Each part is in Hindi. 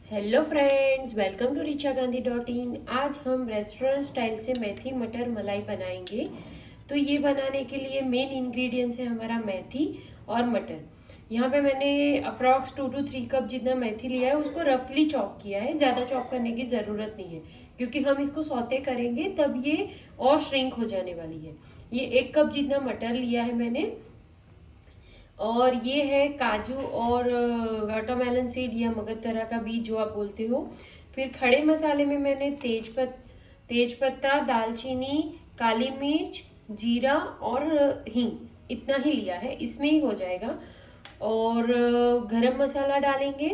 Hello friends, welcome to richa-gandhi.in। आज हम रेस्टोरेंट स्टाइल से मेथी मटर मलाई बनाएंगे। तो ये बनाने के लिए मेन इंग्रेडिएंट्स है हमारा मेथी और मटर। यहाँ पे मैंने अप्रॉक्स 2 to 3 कप जितना मेथी लिया है, उसको रफली चॉप किया है। ज़्यादा चॉप करने की ज़रूरत नहीं है क्योंकि हम इसको सौते करेंगे तब ये और श्रिंक हो जाने वाली है। ये 1 कप जितना मटर लिया है मैंने। और ये है काजू और वाटरमेलन सीड या मगजतरा का बीज जो आप बोलते हो। फिर खड़े मसाले में मैंने तेज पत्ता, दालचीनी, काली मिर्च, जीरा और हींग इतना ही लिया है, इसमें ही हो जाएगा। और गरम मसाला डालेंगे।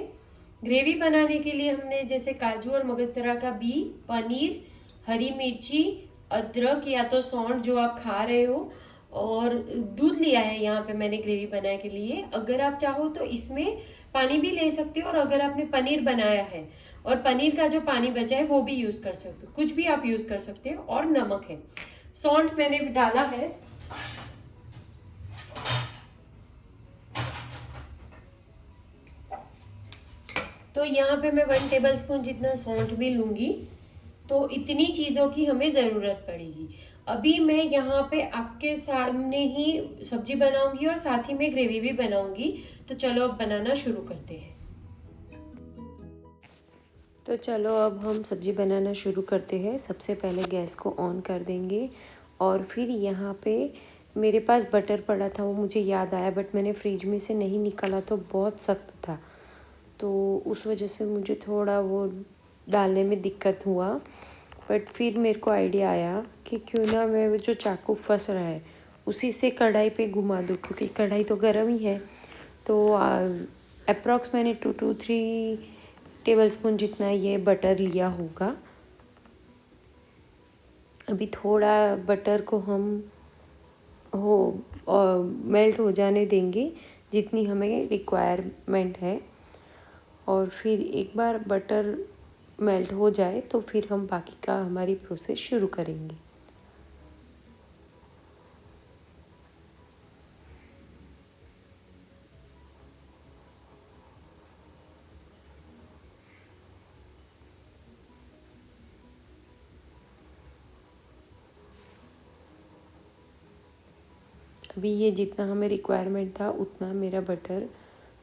ग्रेवी बनाने के लिए हमने जैसे काजू और मगजतरा का बी, पनीर, हरी मिर्ची, अदरक या तो सौंठ जो आप खा रहे हो, और दूध लिया है यहाँ पे मैंने ग्रेवी बनाने के लिए। अगर आप चाहो तो इसमें पानी भी ले सकते हो, और अगर आपने पनीर बनाया है और पनीर का जो पानी बचा है वो भी यूज कर सकते हो, कुछ भी आप यूज कर सकते हो। और नमक है, सौंठ मैंने भी डाला है। तो यहाँ पे मैं 1 टेबल स्पून जितना सौंठ भी लूंगी। तो इतनी चीज़ों की हमें ज़रूरत पड़ेगी। अभी मैं यहाँ पे आपके सामने ही सब्जी बनाऊंगी और साथ ही में ग्रेवी भी बनाऊंगी। तो चलो अब बनाना शुरू करते हैं। तो चलो अब हम सब्जी बनाना शुरू करते हैं। सबसे पहले गैस को ऑन कर देंगे, और फिर यहाँ पे मेरे पास बटर पड़ा था, वो मुझे याद आया, बट मैंने फ्रिज में से नहीं निकाला तो बहुत सख्त था, तो उस वजह से मुझे थोड़ा वो डालने में दिक्कत हुआ। बट फिर मेरे को आइडिया आया कि क्यों ना मैं वो जो चाकू फंस रहा है उसी से कढ़ाई पे घुमा दूँ, क्योंकि कढ़ाई तो गर्म ही है। तो अप्रॉक्स मैंने 2 to 3 टेबल स्पून जितना ये बटर लिया होगा। अभी थोड़ा बटर को हम हो मेल्ट हो जाने देंगे जितनी हमें रिक्वायरमेंट है, और फिर एक बार बटर मेल्ट हो जाए तो फिर हम बाकी का हमारी प्रोसेस शुरू करेंगे। अभी ये जितना हमें रिक्वायरमेंट था उतना मेरा बटर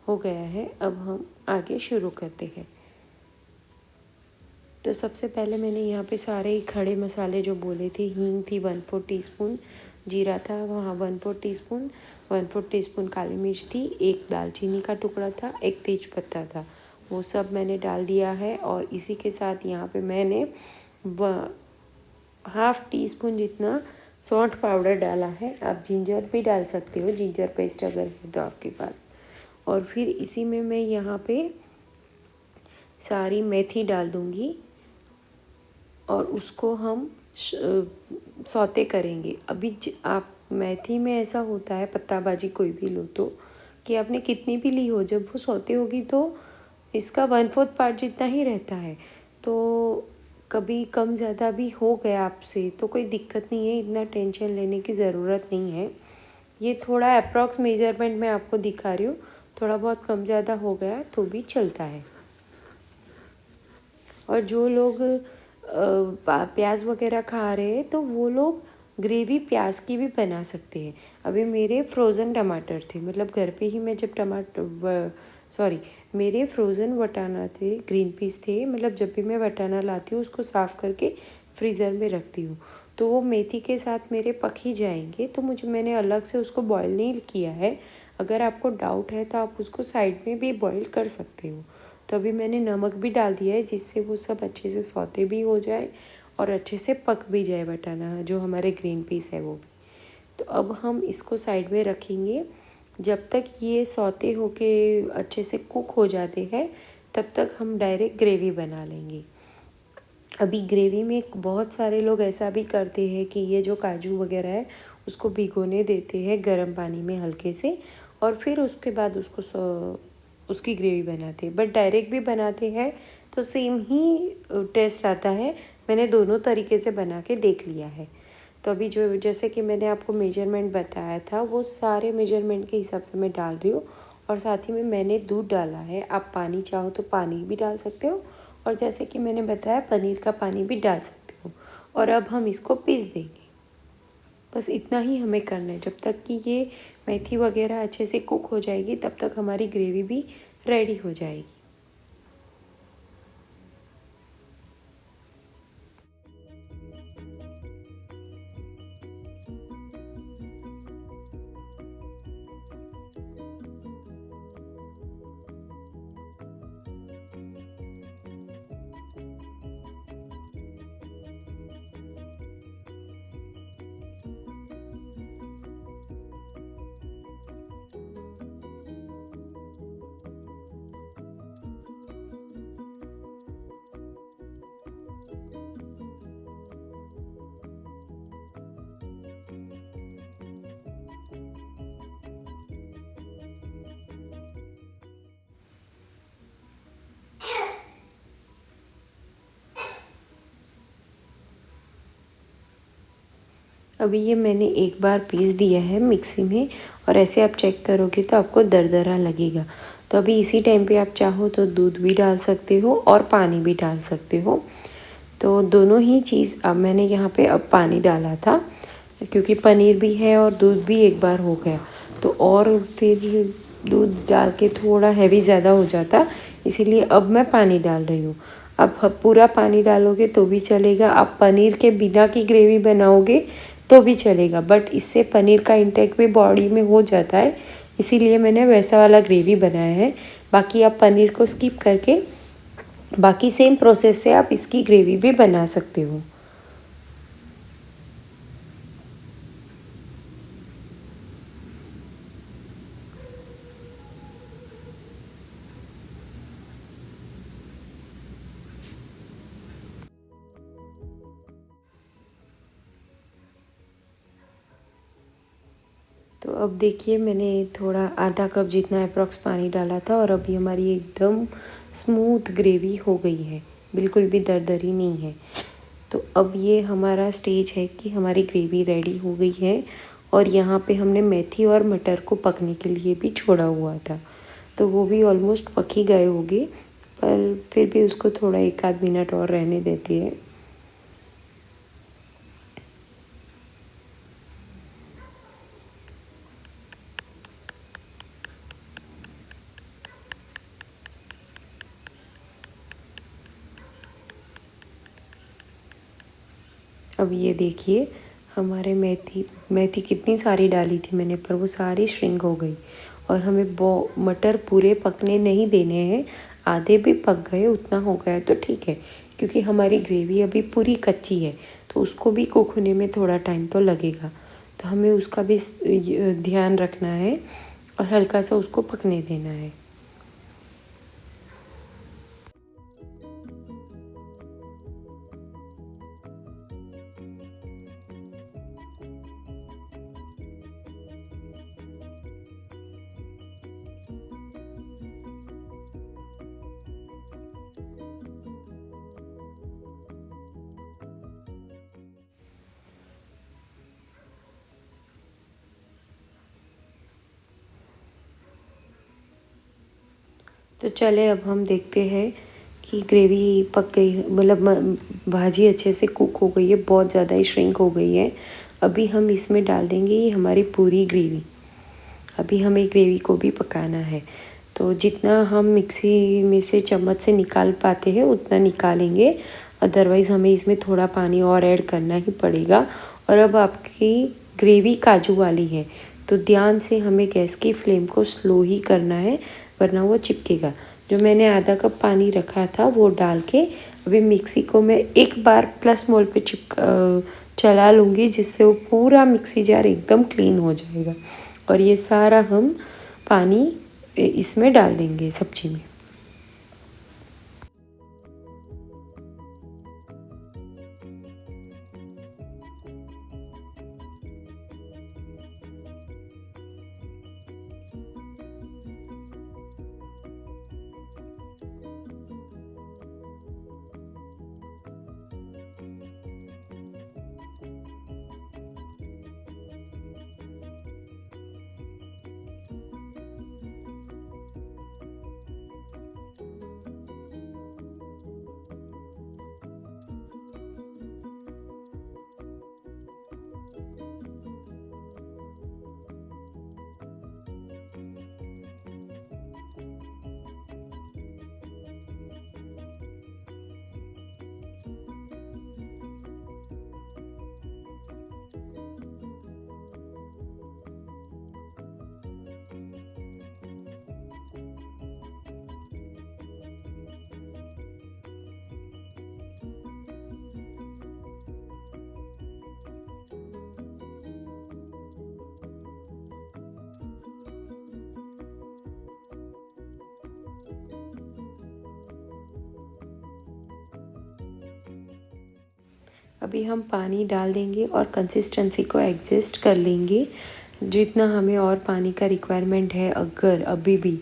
हो गया है। अब हम आगे शुरू करते हैं। तो सबसे पहले मैंने यहाँ पे सारे खड़े मसाले जो बोले थे, हींग थी 1/4 टीस्पून, जीरा था वहाँ 1/4 टीस्पून, 1/4 टीस्पून काली मिर्च थी, एक दालचीनी का टुकड़ा था, एक तेज पत्ता था, वो सब मैंने डाल दिया है। और इसी के साथ यहाँ पे मैंने 1/2 टीस्पून जितना सौंठ पाउडर डाला है। आप जिंजर भी डाल सकते हो, जिंजर पेस्ट अगर है तो आपके पास। और फिर इसी में मैं यहाँ पे सारी मेथी डाल दूँगी और उसको हम सौते करेंगे। अभी आप मेथी में ऐसा होता है, पत्ता भाजी कोई भी लो तो, कि आपने कितनी भी ली हो, जब वो सौते होगी तो इसका 1/4 पार्ट जितना ही रहता है। तो कभी कम ज़्यादा भी हो गया आपसे तो कोई दिक्कत नहीं है, इतना टेंशन लेने की ज़रूरत नहीं है। ये थोड़ा अप्रॉक्स मेजरमेंट में आपको दिखा रही हूँ, थोड़ा बहुत कम ज़्यादा हो गया तो भी चलता है। और जो लोग प्याज वगैरह खा रहे हैं तो वो लोग ग्रेवी प्याज की भी बना सकते हैं। अभी मेरे फ्रोज़न टमाटर थे, मतलब घर पे ही मैं जब मेरे फ्रोज़न वटाना थे, ग्रीन पीस थे, मतलब जब भी मैं वटाना लाती हूँ उसको साफ़ करके फ्रीज़र में रखती हूँ, तो वो मेथी के साथ मेरे पक ही जाएंगे। तो मैंने अलग से उसको बॉईल नहीं किया है। अगर आपको डाउट है तो आप उसको साइड में भी बॉईल कर सकते हो। तो अभी मैंने नमक भी डाल दिया है जिससे वो सब अच्छे से सौते भी हो जाए और अच्छे से पक भी जाए वटाना जो हमारे ग्रीन पीस है वो भी। तो अब हम इसको साइड में रखेंगे। जब तक ये सौते होके अच्छे से कुक हो जाते हैं तब तक हम डायरेक्ट ग्रेवी बना लेंगे। अभी ग्रेवी में बहुत सारे लोग ऐसा भी करते हैं कि ये जो काजू वगैरह है उसको भिगोने देते हैं गर्म पानी में हल्के से, और फिर उसके बाद उसकी ग्रेवी बनाते हैं। बट डायरेक्ट भी बनाते हैं तो सेम ही टेस्ट आता है। मैंने दोनों तरीके से बना के देख लिया है। तो अभी जैसे कि मैंने आपको मेजरमेंट बताया था वो सारे मेजरमेंट के हिसाब से मैं डाल रही हूँ, और साथ ही में मैंने दूध डाला है। आप पानी चाहो तो पानी भी डाल सकते हो, और जैसे कि मैंने बताया पनीर का पानी भी डाल सकते हो। और अब हम इसको पीस देंगे। बस इतना ही हमें करना है। जब तक कि ये मेथी वगैरह अच्छे से कुक हो जाएगी तब तक हमारी ग्रेवी भी रेडी हो जाएगी। अभी ये मैंने एक बार पीस दिया है मिक्सी में, और ऐसे आप चेक करोगे तो आपको दरदरा लगेगा। तो अभी इसी टाइम पे आप चाहो तो दूध भी डाल सकते हो और पानी भी डाल सकते हो। तो दोनों ही चीज़ अब मैंने यहाँ पे अब पानी डाला था, क्योंकि पनीर भी है और दूध भी एक बार हो गया, तो और फिर दूध डाल के थोड़ा हैवी ज़्यादा हो जाता, इसीलिए अब मैं पानी डाल रही हूँ। अब पूरा पानी डालोगे तो भी चलेगा, आप पनीर के बिना की ग्रेवी बनाओगे तो भी चलेगा, बट इससे पनीर का इंटेक भी बॉडी में हो जाता है, इसीलिए मैंने वैसा वाला ग्रेवी बनाया है। बाकी आप पनीर को स्किप करके बाकी सेम प्रोसेस से आप इसकी ग्रेवी भी बना सकते हो। तो अब देखिए मैंने थोड़ा आधा कप जितना अप्रॉक्स पानी डाला था, और अभी हमारी एकदम स्मूथ ग्रेवी हो गई है, बिल्कुल भी दरदरी नहीं है। तो अब ये हमारा स्टेज है कि हमारी ग्रेवी रेडी हो गई है, और यहाँ पे हमने मेथी और मटर को पकने के लिए भी छोड़ा हुआ था, तो वो भी ऑलमोस्ट पक ही गए होंगे, पर फिर भी उसको थोड़ा एक आध मिनट और रहने देती है। अब ये देखिए हमारे मेथी कितनी सारी डाली थी मैंने, पर वो सारी श्रिंक हो गई, और हमें मटर पूरे पकने नहीं देने हैं, आधे भी पक गए उतना हो गया तो ठीक है, क्योंकि हमारी ग्रेवी अभी पूरी कच्ची है, तो उसको भी कुक होने में थोड़ा टाइम तो लगेगा, तो हमें उसका भी ध्यान रखना है और हल्का सा उसको पकने देना है। तो चले अब हम देखते हैं कि ग्रेवी पक गई, मतलब भाजी अच्छे से कुक हो गई है, बहुत ज़्यादा ही श्रिंक हो गई है। अभी हम इसमें डाल देंगे ये हमारी पूरी ग्रेवी। अभी हमें ग्रेवी को भी पकाना है, तो जितना हम मिक्सी में से चम्मच से निकाल पाते हैं उतना निकालेंगे, अदरवाइज़ हमें इसमें थोड़ा पानी और ऐड करना ही पड़ेगा। और अब आपकी ग्रेवी काजू वाली है, तो ध्यान से हमें गैस की फ्लेम को स्लो ही करना है, वरना वो चिपकेगा। जो मैंने आधा कप पानी रखा था वो डाल के अभी मिक्सी को मैं एक बार प्लस मोल पे चला लूँगी, जिससे वो पूरा मिक्सी जार एकदम क्लीन हो जाएगा। और ये सारा हम पानी इसमें डाल देंगे सब्जी में। अभी हम पानी डाल देंगे और कंसिस्टेंसी को एडजस्ट कर लेंगे। जितना हमें और पानी का रिक्वायरमेंट है अगर अभी भी,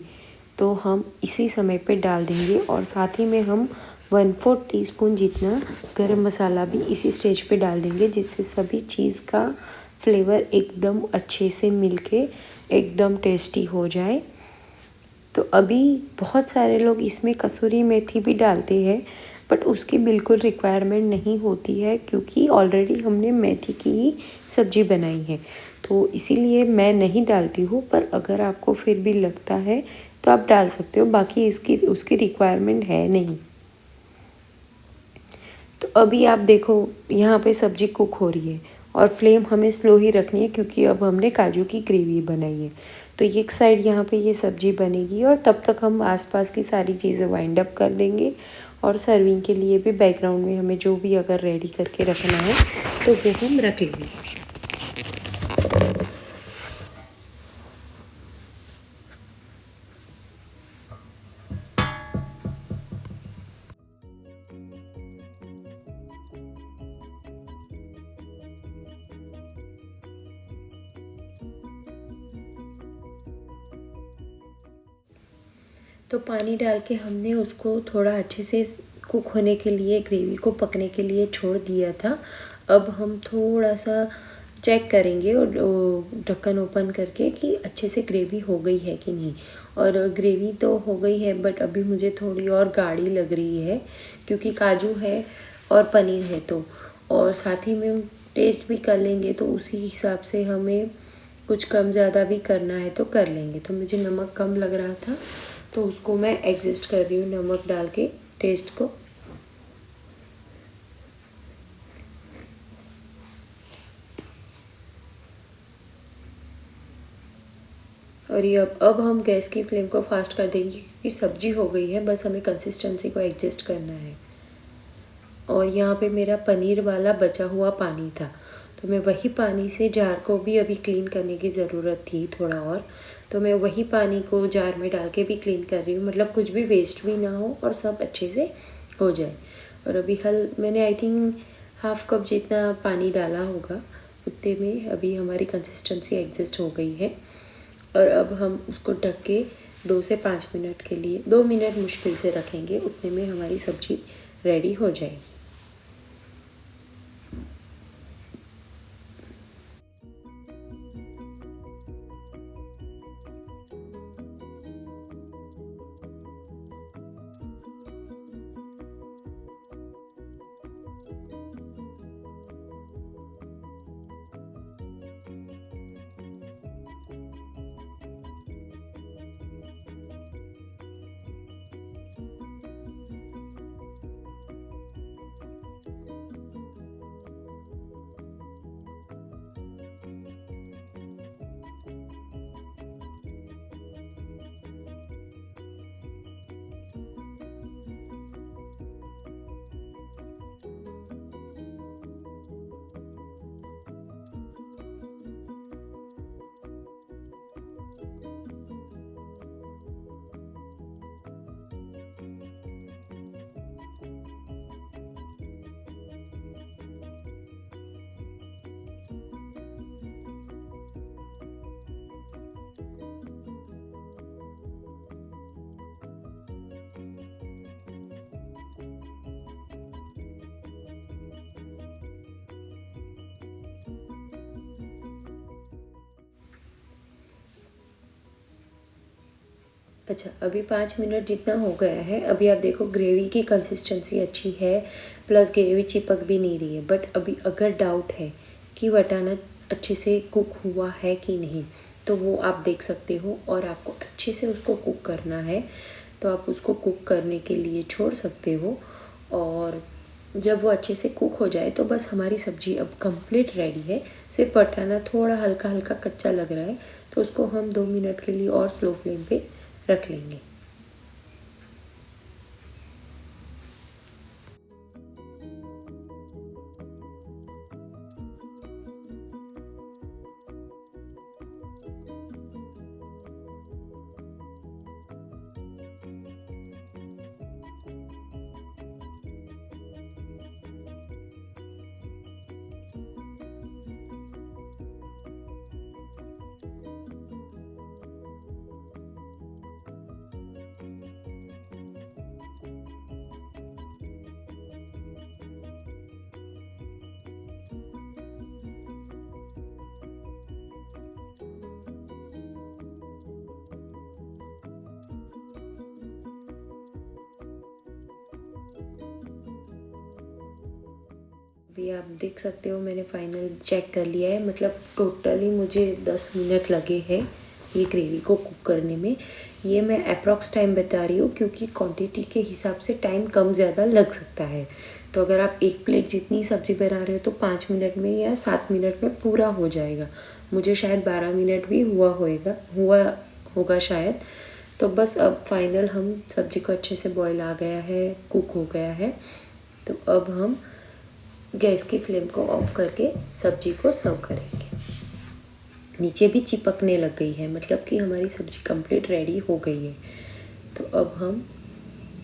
तो हम इसी समय पे डाल देंगे। और साथ ही में हम 1/4 टीस्पून जितना गरम मसाला भी इसी स्टेज पे डाल देंगे, जिससे सभी चीज़ का फ्लेवर एकदम अच्छे से मिलके एकदम टेस्टी हो जाए। तो अभी बहुत सारे लोग इसमें कसूरी मेथी भी डालते हैं, बट उसकी बिल्कुल रिक्वायरमेंट नहीं होती है क्योंकि ऑलरेडी हमने मेथी की ही सब्ज़ी बनाई है, तो इसीलिए मैं नहीं डालती हूँ। पर अगर आपको फिर भी लगता है तो आप डाल सकते हो, बाकी उसकी रिक्वायरमेंट है नहीं। तो अभी आप देखो यहाँ पे सब्ज़ी कुक हो रही है और फ्लेम हमें स्लो ही रखनी है क्योंकि अब हमने काजू की ग्रेवी बनाई है। तो एक साइड यहाँ पे ये सब्ज़ी बनेगी और तब तक हम आसपास की सारी चीज़ें वाइंड अप कर देंगे। और सर्विंग के लिए भी बैकग्राउंड में हमें जो भी अगर रेडी करके रखना है तो वो हम रख लेंगे। तो पानी डाल के हमने उसको थोड़ा अच्छे से कुक होने के लिए, ग्रेवी को पकने के लिए छोड़ दिया था। अब हम थोड़ा सा चेक करेंगे और ढक्कन ओपन करके कि अच्छे से ग्रेवी हो गई है कि नहीं। और ग्रेवी तो हो गई है, बट अभी मुझे थोड़ी और गाढ़ी लग रही है क्योंकि काजू है और पनीर है। तो और साथ ही में टेस्ट भी कर लेंगे, तो उसी हिसाब से हमें कुछ कम ज़्यादा भी करना है तो कर लेंगे। तो मुझे नमक कम लग रहा था तो उसको मैं एडजस्ट कर रही हूँ नमक डाल के टेस्ट को। और ये अब हम गैस की फ्लेम को फास्ट कर देंगे क्योंकि सब्जी हो गई है, बस हमें कंसिस्टेंसी को एडजस्ट करना है। और यहाँ पे मेरा पनीर वाला बचा हुआ पानी था, तो मैं वही पानी से जार को भी अभी क्लीन करने की ज़रूरत थी थोड़ा और, तो मैं वही पानी को जार में डाल के भी क्लीन कर रही हूँ, मतलब कुछ भी वेस्ट भी ना हो और सब अच्छे से हो जाए। और अभी मैंने आई थिंक हाफ कप जितना पानी डाला होगा, उतने में अभी हमारी कंसिस्टेंसी एडजस्ट हो गई है। और अब हम उसको ढक के 2 से 5 मिनट के लिए, 2 मिनट मुश्किल से रखेंगे, उतने में हमारी सब्ज़ी रेडी हो जाएगी। अच्छा, अभी 5 मिनट जितना हो गया है। अभी आप देखो ग्रेवी की कंसिस्टेंसी अच्छी है, प्लस ग्रेवी चिपक भी नहीं रही है। बट अभी अगर डाउट है कि वटाना अच्छे से कुक हुआ है कि नहीं, तो वो आप देख सकते हो। और आपको अच्छे से उसको कुक करना है तो आप उसको कुक करने के लिए छोड़ सकते हो। और जब वो अच्छे से कुक हो जाए तो बस हमारी सब्ज़ी अब कंप्लीट रेडी है। सिर्फ वटाना थोड़ा हल्का हल्का कच्चा लग रहा है, तो उसको हम 2 मिनट के लिए और स्लो फ्लेम पे रख लेंगे। अभी आप देख सकते हो मैंने फाइनल चेक कर लिया है, मतलब टोटली मुझे 10 मिनट लगे हैं ये ग्रेवी को कुक करने में। ये मैं अप्रॉक्स टाइम बता रही हूँ क्योंकि क्वांटिटी के हिसाब से टाइम कम ज़्यादा लग सकता है। तो अगर आप एक प्लेट जितनी सब्ज़ी बना रहे हो तो 5 मिनट में या 7 मिनट में पूरा हो जाएगा। मुझे शायद 12 मिनट भी हुआ होगा शायद। तो बस अब फाइनल हम सब्ज़ी को अच्छे से बॉईल आ गया है, कुक हो गया है। तो अब हम गैस की फ्लेम को ऑफ करके सब्ज़ी को सर्व करेंगे। नीचे भी चिपकने लग गई है, मतलब कि हमारी सब्ज़ी कंप्लीट रेडी हो गई है। तो अब हम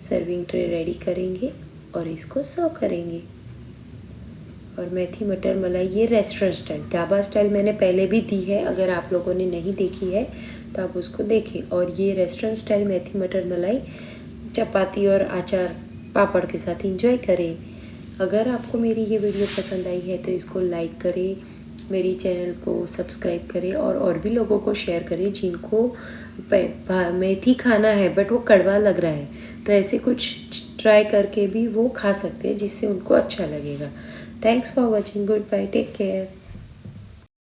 सर्विंग ट्रे रेडी करेंगे और इसको सर्व करेंगे। और मेथी मटर मलाई ये रेस्टोरेंट स्टाइल, ढाबा स्टाइल मैंने पहले भी दी है, अगर आप लोगों ने नहीं देखी है तो आप उसको देखें। और ये रेस्टोरेंट स्टाइल मेथी मटर मलाई चपाती और अचार पापड़ के साथ इंजॉय करें। अगर आपको मेरी ये वीडियो पसंद आई है तो इसको लाइक करें, मेरी चैनल को सब्सक्राइब करें और भी लोगों को शेयर करें जिनको मेथी खाना है बट वो कड़वा लग रहा है। तो ऐसे कुछ ट्राई करके भी वो खा सकते हैं जिससे उनको अच्छा लगेगा। Thanks for watching, goodbye, take care.